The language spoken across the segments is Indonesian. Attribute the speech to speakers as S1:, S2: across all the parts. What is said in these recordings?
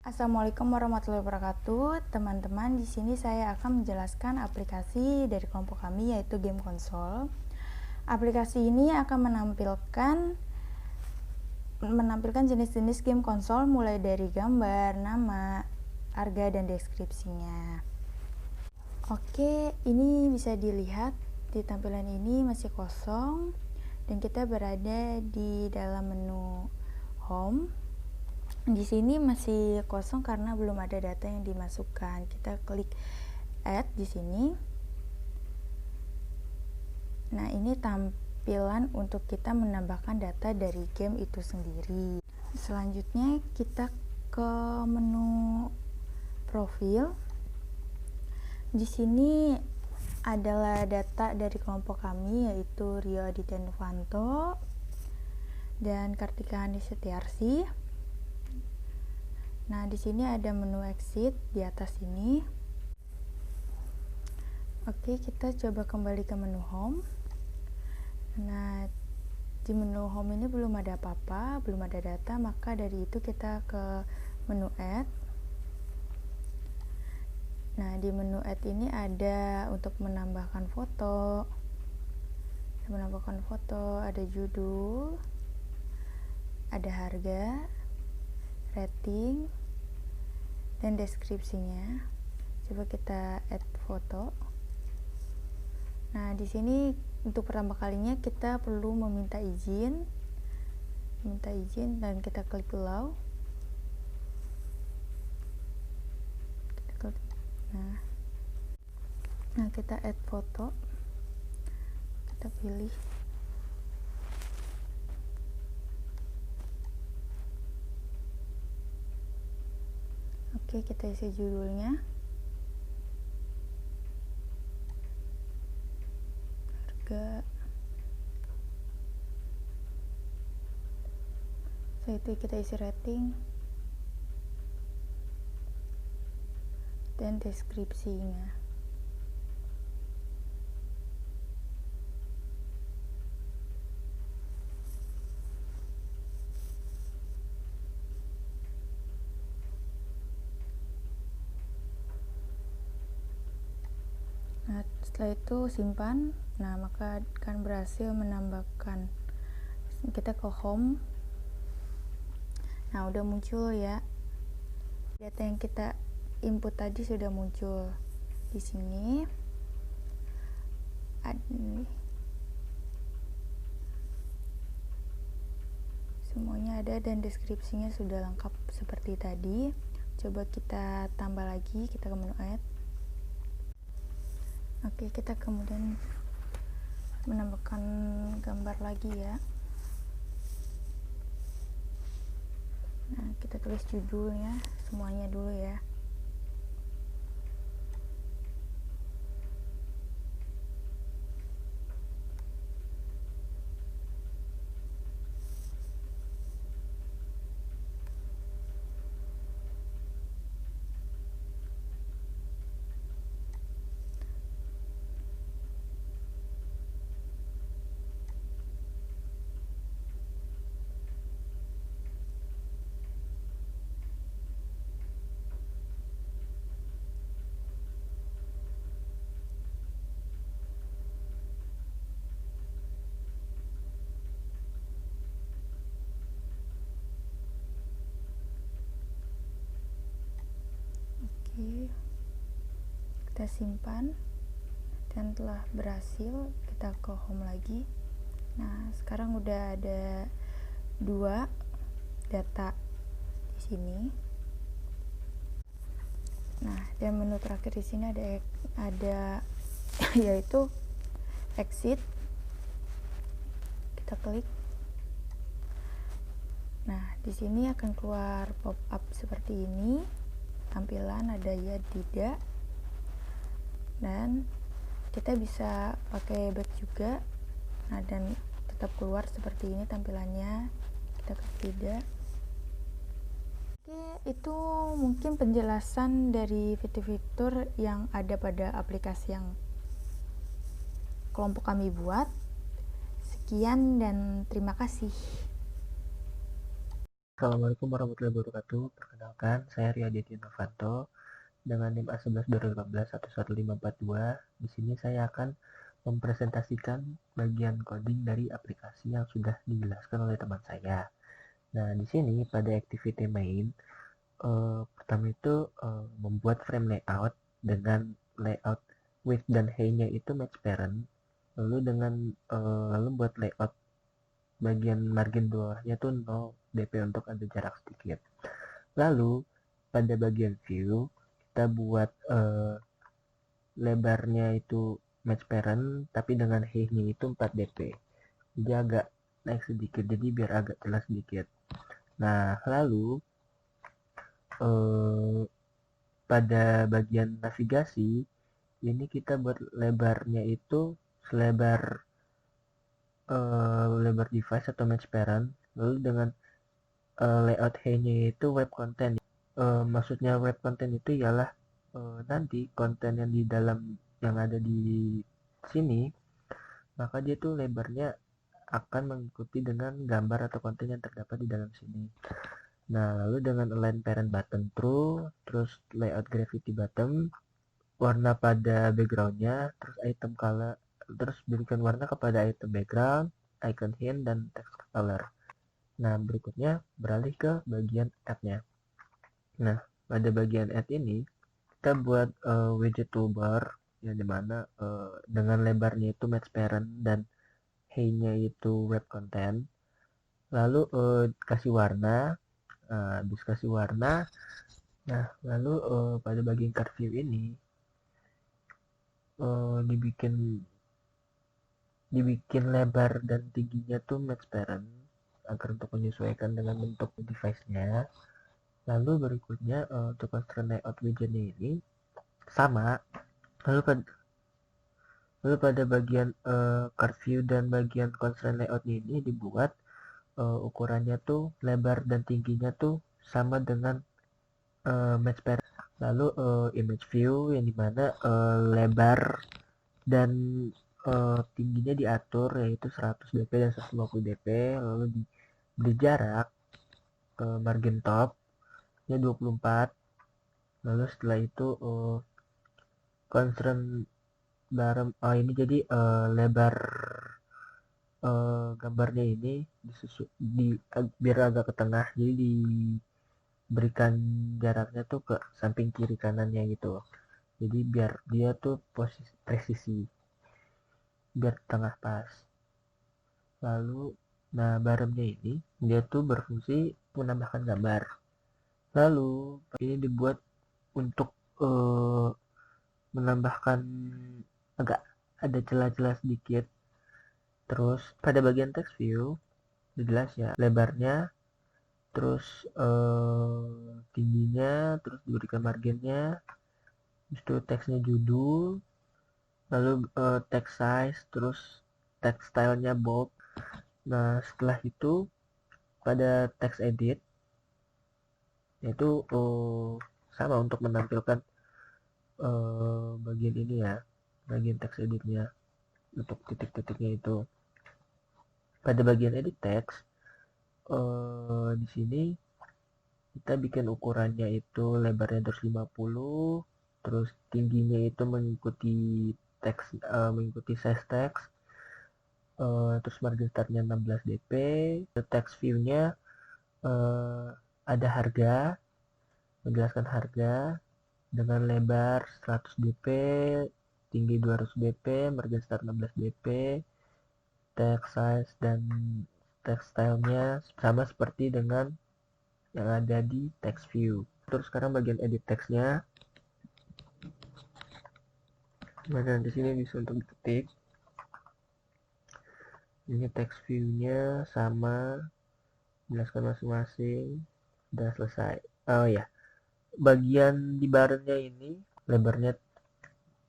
S1: Assalamualaikum warahmatullahi wabarakatuh. Teman-teman, di sini saya akan menjelaskan aplikasi dari kelompok kami, yaitu game konsol. Aplikasi ini akan menampilkan jenis-jenis game konsol mulai dari gambar, nama, harga, dan deskripsinya. Oke, ini bisa dilihat di tampilan ini masih kosong dan kita berada di dalam menu home. Di sini masih kosong karena belum ada data yang dimasukkan. Kita klik add di sini. Nah, ini tampilan untuk kita menambahkan data dari game itu sendiri. Selanjutnya kita ke menu profil. Di sini adalah data dari kelompok kami, yaitu Rio Aditya Novanto dan Kartika Hani Setiarsi. Nah, di sini ada menu exit di atas ini. Oke, kita coba kembali ke menu home. Nah, di menu home ini belum ada apa-apa, belum ada data, maka dari itu kita ke menu add. Nah, di menu add ini ada untuk menambahkan foto. Ada judul, ada harga, rating, dan deskripsinya. Coba kita add foto. Nah, di sini untuk pertama kalinya kita perlu meminta izin dan kita klik allow. Nah, kita add foto, kita pilih. Oke, kita isi judulnya, harga, setelah itu kita isi rating dan deskripsinya. Nah, setelah itu simpan. Nah, maka akan berhasil menambahkan. Kita ke home. Nah, udah muncul ya. Data yang kita input tadi sudah muncul di sini. Semuanya ada dan deskripsinya sudah lengkap seperti tadi. Coba kita tambah lagi, kita ke menu add. Oke, kita kemudian menambahkan gambar lagi ya. Nah, kita tulis judulnya semuanya dulu ya. Oke, kita simpan dan telah berhasil. Kita ke home lagi. Nah, sekarang udah ada 2 data di sini. Nah, dan menu terakhir di sini ada yaitu exit. Kita klik. Nah, di sini akan keluar pop up seperti ini. Tampilan ada ya, tidak, dan kita bisa pakai back juga. Nah, dan tetap keluar seperti ini tampilannya. Kita klik tidak. Oke, itu mungkin penjelasan dari fitur-fitur yang ada pada aplikasi yang kelompok kami buat. Sekian dan terima kasih.
S2: Assalamualaikum warahmatullahi wabarakatuh. Perkenalkan, saya Rio Aditya Novanto dengan NIM A11 2015 11542. Di sini saya akan mempresentasikan bagian coding dari aplikasi yang sudah dijelaskan oleh teman saya. Nah, di sini pada activity main, pertama itu membuat frame layout dengan layout width dan height-nya itu match parent. Lalu buat layout bagian margin bawahnya tuh 0 dp untuk ada jarak sedikit. Lalu pada bagian view kita buat lebarnya itu match parent tapi dengan height-nya itu 4 dp. Jadi agak naik sedikit, jadi biar agak jelas sedikit. Nah, lalu pada bagian navigasi ini kita buat lebarnya itu selebar lebar device atau match parent. Lalu dengan layout height-nya itu web content. Maksudnya web content itu ialah nanti konten yang di dalam yang ada di sini, maka dia tuh lebarnya akan mengikuti dengan gambar atau konten yang terdapat di dalam sini. Nah, lalu dengan align parent button true, terus layout gravity bottom, warna pada backgroundnya, terus item color, terus berikan warna kepada item background, icon hint, dan text color. Nah, berikutnya beralih ke bagian add-nya. Nah, pada bagian add ini kita buat widget toolbar yang dimana dengan lebarnya itu match parent dan height-nya itu web content. Lalu kasih warna, habis kasih warna. Nah, lalu pada bagian card view ini dibikin lebar dan tingginya tuh match parent agar untuk menyesuaikan dengan bentuk device-nya. Lalu berikutnya untuk constraint layout widget ini sama. Lalu pada bagian card view dan bagian constraint layout ini dibuat ukurannya tuh lebar dan tingginya tuh sama dengan match parent. Lalu image view yang dimana lebar dan tingginya diatur yaitu 100 dp dan 150 dp. Lalu diberi jarak margin top nya 24. Lalu setelah itu constraint barem ini jadi lebar gambarnya ini biar agak ke tengah, jadi diberikan jaraknya tuh ke samping kiri kanannya gitu, jadi biar dia tuh posisi presisi biar tengah pas. Lalu nah baremnya ini dia tuh berfungsi menambahkan gambar. Lalu ini dibuat untuk menambahkan agak ada celah-celah sedikit. Terus pada bagian text view jelas ya lebarnya, terus tingginya, terus diberikan marginnya, itu teksnya judul, lalu text size, terus text stylenya bold. Nah, setelah itu pada text edit yaitu sama untuk menampilkan bagian ini ya, bagian text editnya untuk titik-titiknya itu. Pada bagian edit text di sini kita bikin ukurannya itu lebarnya 250, terus tingginya itu mengikuti teks, mengikuti size teks, terus margin startnya 16 dp. Text view-nya ada harga, menjelaskan harga dengan lebar 100 dp, tinggi 200 dp, margin start 16 dp. Text size dan text style-nya sama seperti dengan yang ada di text view. Terus sekarang bagian edit text-nya. Nah, di sini bisa untuk diketik. Ini text view-nya sama, jelaskan masing-masing, udah selesai. Oh ya, bagian di barnya ini lebarnya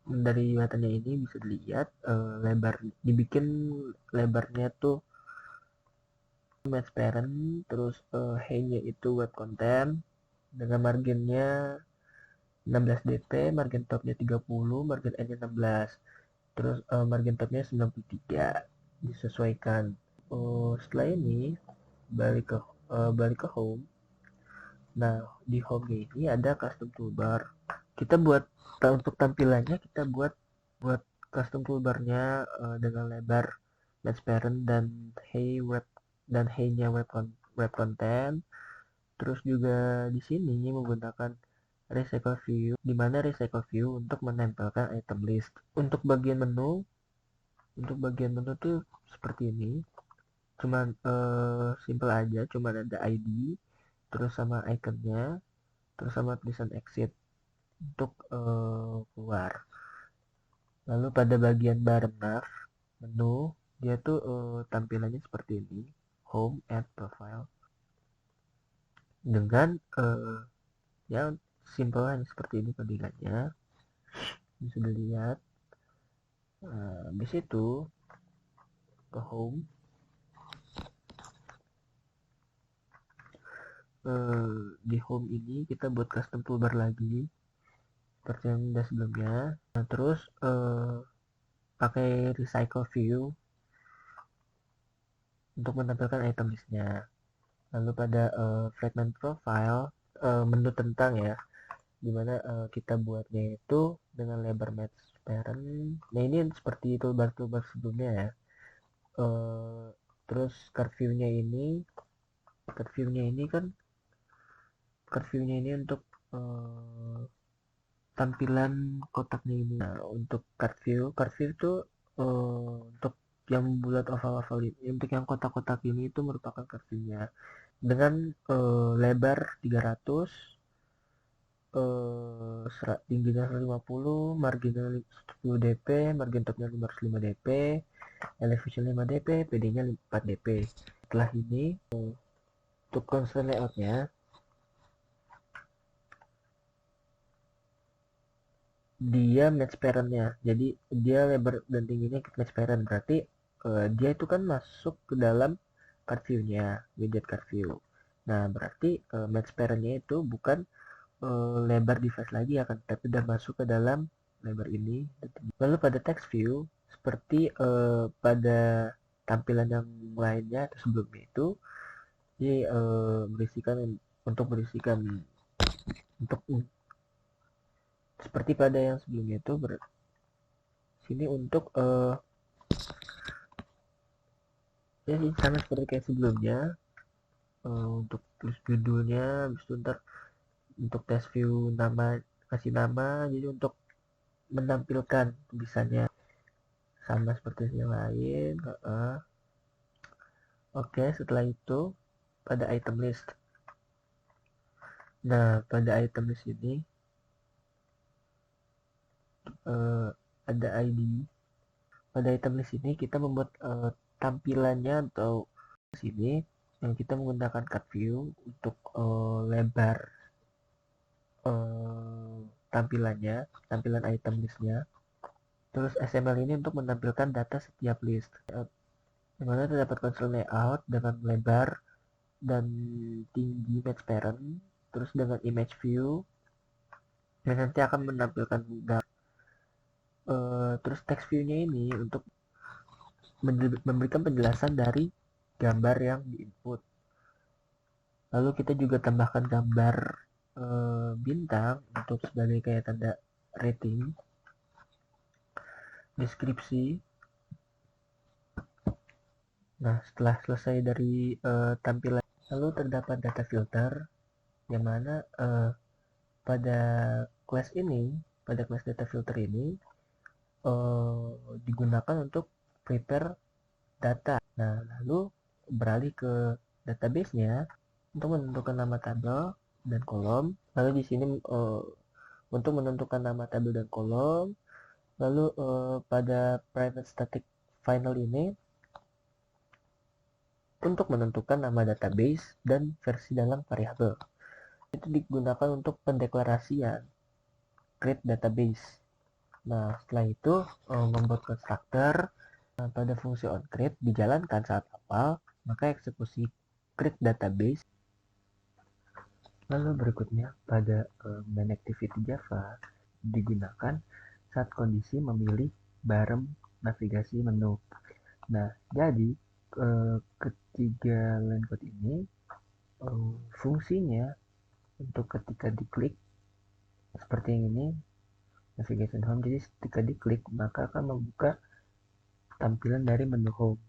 S2: dari matanya ini bisa dilihat lebar dibikin lebarnya tuh match parent, terus height-nya itu web content dengan marginnya 16 dp, margin topnya 30, margin end-nya 16, terus margin topnya 93, disesuaikan. Setelah ini balik ke balik ke home. Nah, di home ini ada custom toolbar. Kita buat untuk tampilannya kita buat custom toolbarnya dengan lebar transparent dan hey-nya web content. Terus juga di sini menggunakan recycle view, di mana recycle view untuk menempelkan item list. Untuk bagian menu tuh seperti ini. Cuman simple aja, cuman ada ID, terus sama iconnya, terus sama tulisan exit untuk keluar. Lalu pada bagian bottom nav menu, dia tuh tampilannya seperti ini, home, add, profile, dengan ya simple hanya seperti ini codingannya, bisa dilihat. Di situ ke home, di home ini kita buat custom toolbar lagi seperti yang udah sebelumnya. Nah, terus pakai recycle view untuk menampilkan item listnya. Lalu pada fragment profile, menu tentang ya, dimana kita buatnya itu dengan lebar match parent. Nah, ini seperti toolbar sebelumnya ya. Terus card view-nya ini untuk tampilan kotaknya ini. Nah, untuk card view itu untuk yang bulat oval ini, untuk yang kotak-kotak ini itu merupakan card view-nya dengan lebar 300, tingginya 150, marginnya 10 dp, margin topnya 505 dp, elevation 5 dp, PD-nya 4 dp. Setelah ini untuk constraint layoutnya, dia match parent-nya, jadi dia lebar dan tingginya match parent, berarti dia itu kan masuk ke dalam card view-nya, widget card view. Nah, berarti match parent-nya itu bukan lebar device lagi akan, tapi udah masuk ke dalam lebar ini. Lalu pada text view, seperti pada tampilan yang lainnya atau sebelumnya itu, dia berisikan seperti pada yang sebelumnya itu sini untuk ya sih sama seperti kayak sebelumnya, untuk tulis judulnya, habis itu ntar untuk test view kasih nama, jadi untuk menampilkan tulisannya sama seperti yang lain. Oke, setelah itu pada item list. Nah, pada item list ini ada ID. Pada item list ini kita membuat tampilannya atau sini yang kita menggunakan card view untuk lebar tampilan item listnya. Terus XML ini untuk menampilkan data setiap list. Dimana terdapat konsol layout dengan lebar dan tinggi match parent, terus dengan image view, dan nanti akan menampilkan terus text view-nya ini untuk memberikan penjelasan dari gambar yang diinput. Lalu kita juga tambahkan gambar bintang untuk sebagai kayak tanda rating, deskripsi. Nah, setelah selesai dari tampilan, lalu terdapat data filter yang mana pada class data filter ini digunakan untuk prepare data. Nah, lalu beralih ke database-nya untuk menentukan nama tabel dan kolom. Lalu di sini untuk menentukan nama tabel dan kolom. Lalu pada private static final ini untuk menentukan nama database dan versi dalam variabel. Itu digunakan untuk pendeklarasian create database. Nah, setelah itu membuat konstruktor pada fungsi onCreate dijalankan saat apal, maka eksekusi create database. Lalu berikutnya pada main activity Java digunakan saat kondisi memilih barem navigasi menu. Nah, jadi ketiga line code ini fungsinya untuk ketika diklik seperti yang ini, navigation home. Jadi ketika diklik maka akan membuka tampilan dari menu home,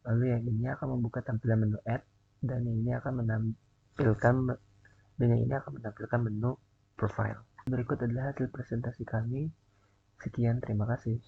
S2: lalu yang ini akan membuka tampilan menu add, dan yang ini akan menampilkan menu profile. Berikut adalah hasil presentasi kami. Sekian, terima kasih.